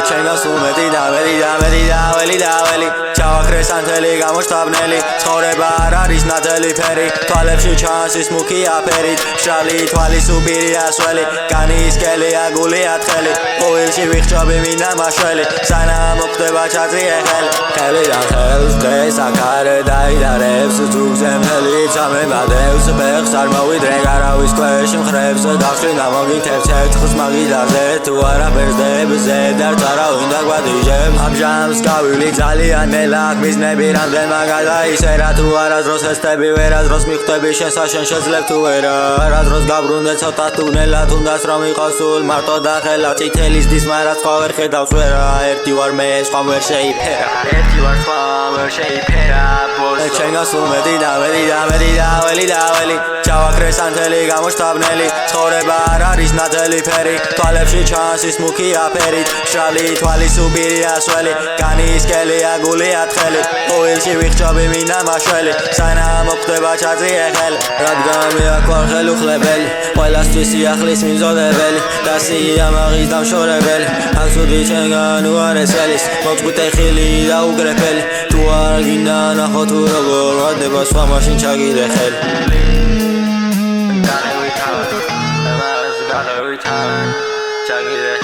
ჩემს უმეტი დაველი ჩავაქრეს ანთელი გამოშთაბნელი ცხოვრება არ არის ნათელი ფერი თვალებში ჩანს ის მუქი აფერით შალი თვალის უბირი ასველი განის კელია გული ათხელი ყოველში ვიხჭობი მინდა მაშველი სანამ მოხდება ჩაწიე ხელი ხელიდან ხელს დღეს აქარე დაიდარებს ძუგზე მთელი წამებადევს ბეხს არ მოვიდრე გარავის ქვეშ მხრებს გავშლინა მოგითებს ერთხს მაგიდარზე თუ არაფერს დებზე დარწარავინ და გვადიჟებს ამჟამს გავილი ძალიან მელაკ მიზნები რამდენმა გადაისერა თუ არასდროს ესტები ვერასდროს მიხვდები შესაშენ შეძლებ თუ ვერა არასდროს გაბრუნდე ცოტა თუნელად უნდას რომ იყოს სულ მარტო და ხელა წითელის დის მაგრამ სხვა ვერ ხედავს ვერა ერთი ვარ მე სხვა ვერ შეიფერა ჩემს უმეტი დაველი ჩავაქრეს ანთელი გამოშთაბნელი ცხოვრება არ არის ნათელი ფერი თვალებში ჩანს ის მუქი აფერით შალი თვალის უბირი ასველი განის კელია გული ათხელი ყოველში ვიხჭობი მინდა მაშველი სანამ მოხდება ჩაწიე ხელი რადგან მე აქ ვარ ხელუხლებელი ყველასთვის სიახლის მიმზოდებელი და სიამაღის დამშორებელი აქ ცუდი ჩემგან უარესელის მოწყვიტე ხილი და უგრეფელი თუ არ გინდა ნახო თუ როგორ ვადება სხვა მაშინ ჩაგიდე ხელი Chagire,